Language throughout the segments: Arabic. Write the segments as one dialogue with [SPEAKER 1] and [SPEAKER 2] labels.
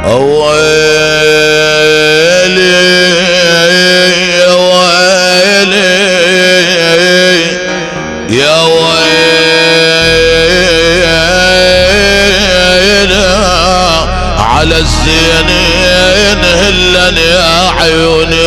[SPEAKER 1] ويلي يا ويلي يا ويلي على الزينين هلن يا عيوني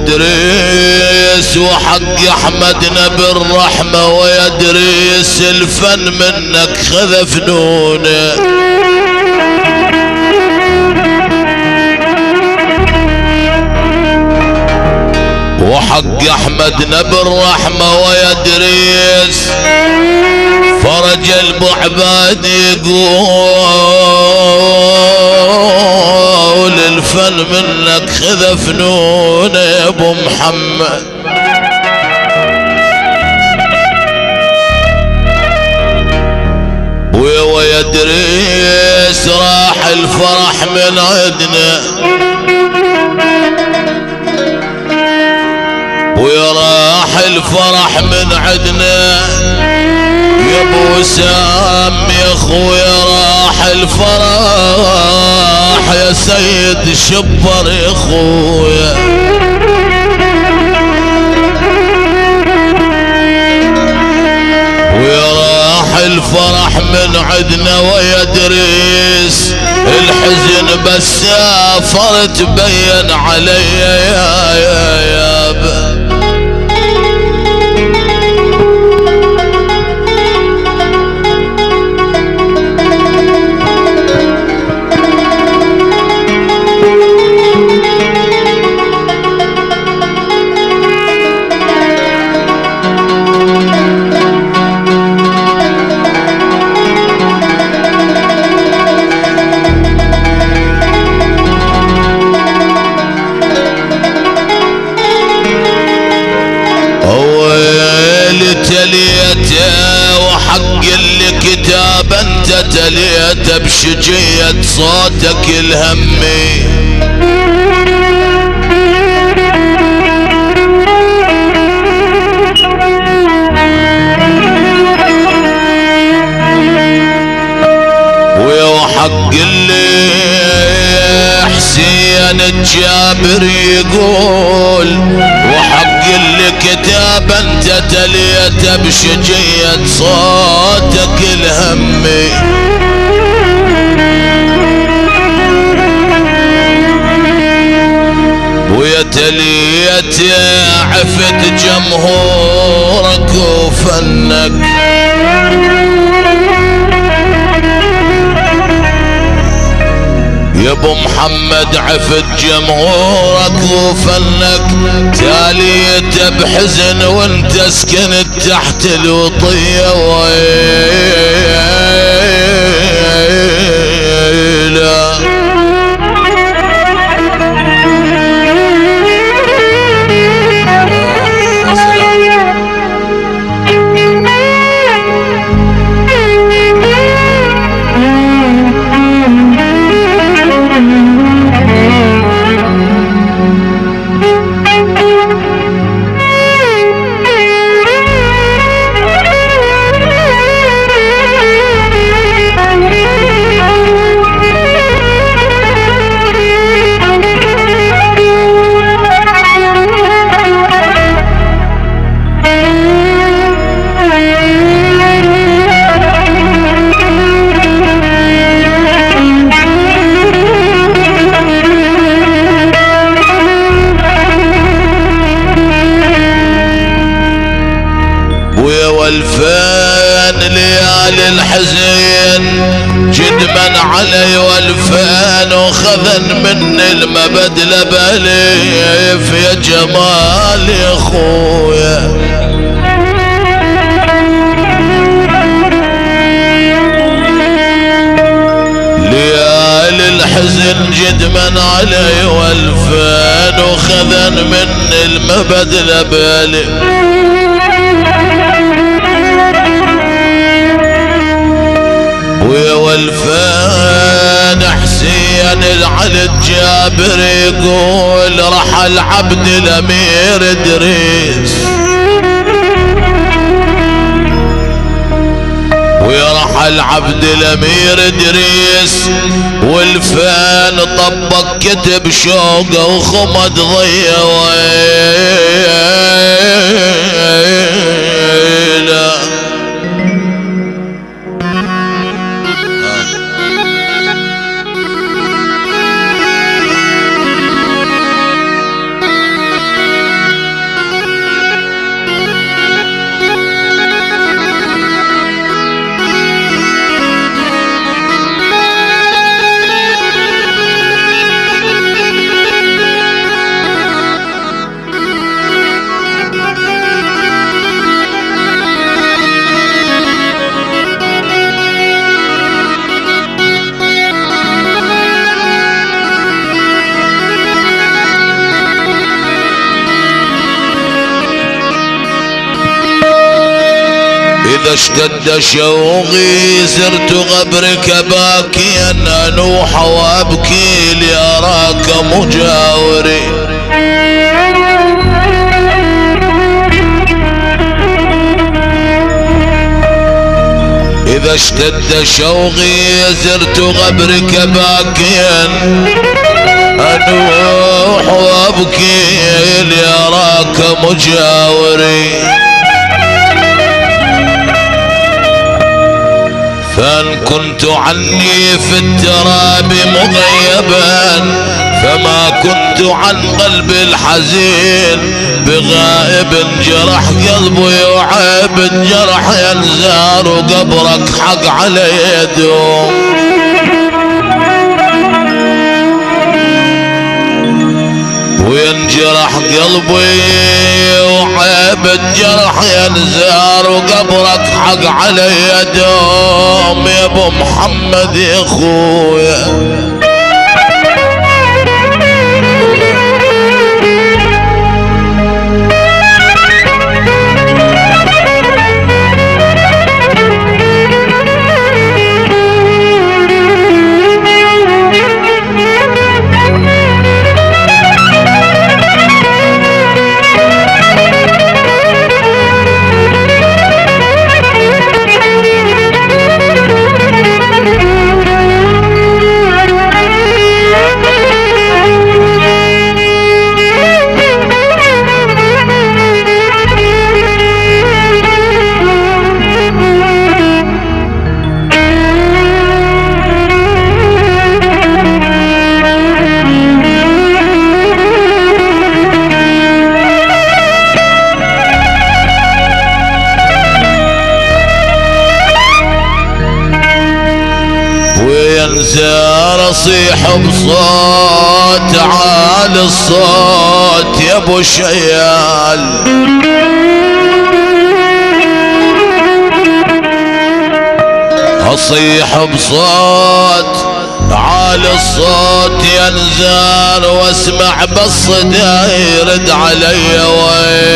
[SPEAKER 1] ويدريس وحق احمدنا بالرحمة ويدريس الفن منك خذ فنونه وحق احمدنا بالرحمة ويدريس فرج البعباد يقول الفن منك خذ فنون يا ابو محمد ويدريس راح الفرح من عندنا وراح الفرح من عندنا يا ابو سام يا اخويا راح الفرح يا سيد شبر يا اخويا وراح الفرح من عندنا ويدريس الحزن بس سافر تبين علي يا با تليته وحق اللي كتاب انت تليته بشجية صوتك الهمي وحق اللي حسين الجابر يقول وحق اللي كتاب انت تليته بشجية صوتك الهمي ويا تليته عفت جمهورك وفنك يا ابو محمد عفت جمهورك وفنك تاليته بحزن وانت سكنت تحت الوطية ويلا والفان ليالي الحزين جدمن علي والفان وخذن من المبد لبليف يا جمال يا اخويا ليالي الحزن جدمن علي والفان وخذن من المبد لبليف ويا والفان حسين على الجبل جابر يقول رحل عبد الامير ادريس، ويرحل عبد الامير ادريس والفان طبق كتب شوقه وخمد ضيه ويله. إذا اشتد شوقي زرت قبرك باكيا أنوح وأبكي لأراك مجاوري. إذا اشتد شوقي زرت قبرك باكيا أنوح وأبكي لأراك مجاوري. فإن كنت عني في التراب مغيبا فما كنت عن قلبي الحزين بغائب. جرح قلبي يعيب الجرح ينزار وقبرك حق على يدوم. وينجرح قلبي وعيب الجرح ينزار وقبرك حق على يدوم يا ابو محمد يا اخويا. وينزار اصيح بصوت عالي الصوت يا ابو شيال. اصيح بصوت عالي الصوت ينزار واسمع بالصدى يرد علي ويلا.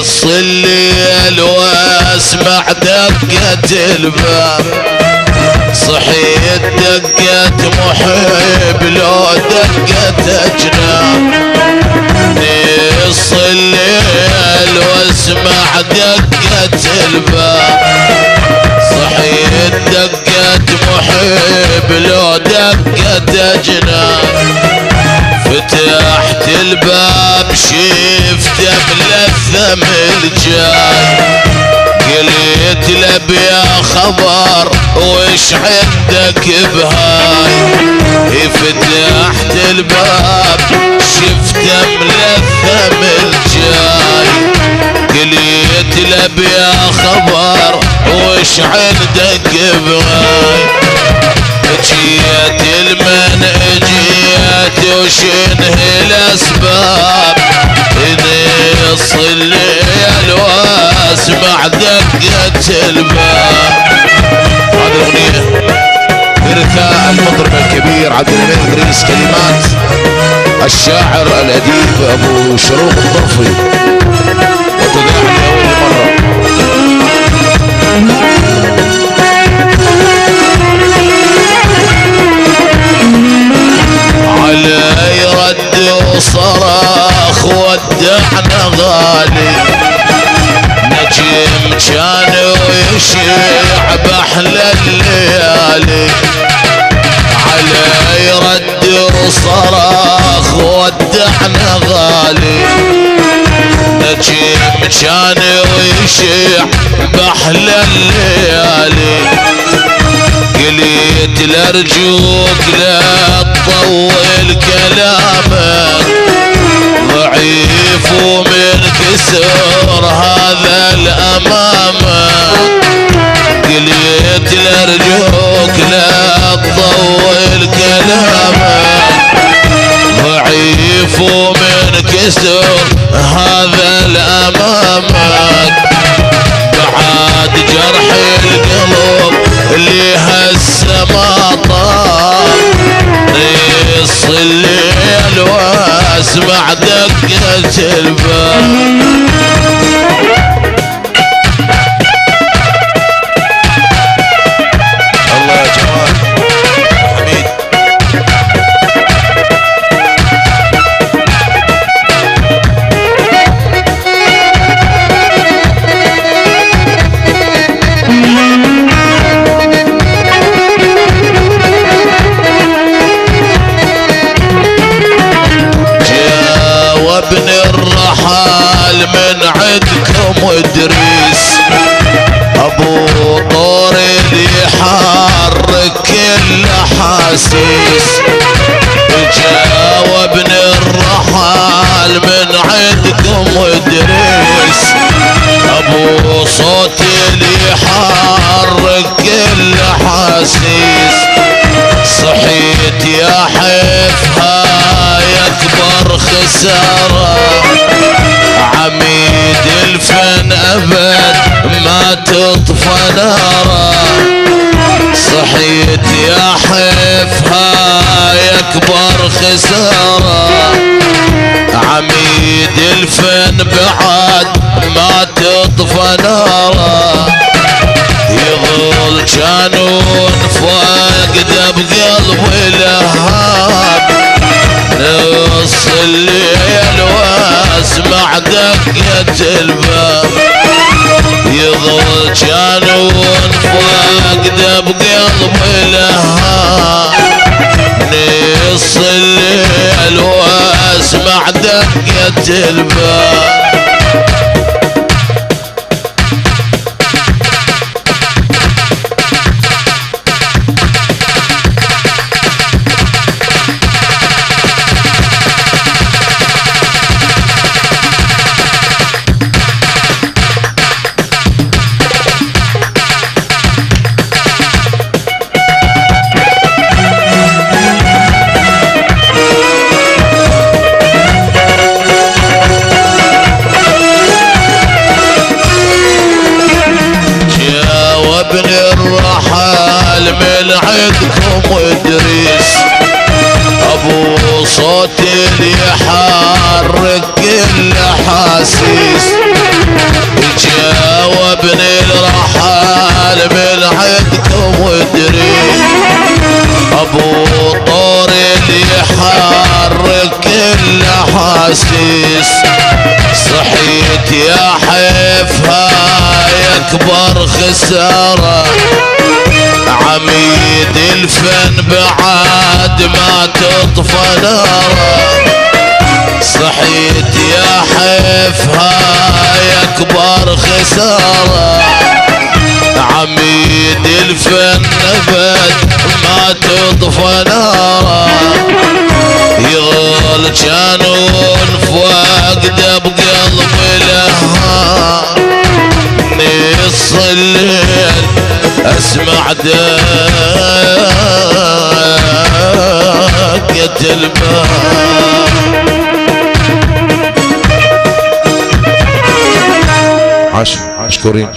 [SPEAKER 1] نص الليل واسمع دقة الباب صحيت دقة محب لو دقة اجناب. نص الليل واسمع دقة الباب صحيت دقة محب لو دقة اجناب. فتحت الباب شفته ملثم الجاي قلت له بيا خبر وش عندك بهاي. فتحت الباب شفته ملثم الجاي قلت له بيا خبر وش عندك بهاي. جيت المن جيت وشنه الاسباب نص الليل واسمع دقة الباب. هذه الاغنية ارثاء المطرب الكبير عبد الشاعر الأديب أبو شروق الضرفي، وتذاع لأول مرة. علي رد وصراخ ودعنا غالي، نجم كان ويشيع بأحلى الليالي. علي رد وصراخ ودعنا غالي، نجم كان ويشيع بأحلى الليالي. قليت لارجوك لا تطول كلامك، ضعيف ومن كسر هذا الأمامك. قليت لارجوك لا تطول كلامك، ضعيف ومن كسر هذا الأمامك. بعد جرح القلب اللي هسه ما طار، نص الليل واسمع دقة الباب. الله يا جمال حميد. ابن الرحال من عندكم ادريس، ابو طور اللي يحرك كل احاسيس. جاوبن الرحال من عندكم ادريس، ابو صوت اللي يحرك كل احاسيس. صحيت يا حفها يكبر خسارة، عميد الفن أبد ما تطفى ناره. صحيت يا حفها يكبر خسارة، عميد الفن بعد ما تطفى ناره. يظل جانون فاقده بقلب الهاب، نص الليل واسمع دقة الباب. يظل جانون فاقده بقلب الهاب، نص الليل واسمع دقة الباب. ابن الرحال من عندكم ادريس، ابو صوت اللي يحرك كل احاسيس. جاوبني الرحال من عندكم ادريس، ابو طور اللي يحرك كل احاسيس. صحيت يا حفها يكبر خسارة، عميد الفن بعد ما تطفى ناره. صحيت يا حفها يكبر خسارة، عميد الفن ابد ما تطفى ناره. يظل جانون فاقده بقلب الهام، نص الليل اسمع دقة الباب. مشكورين.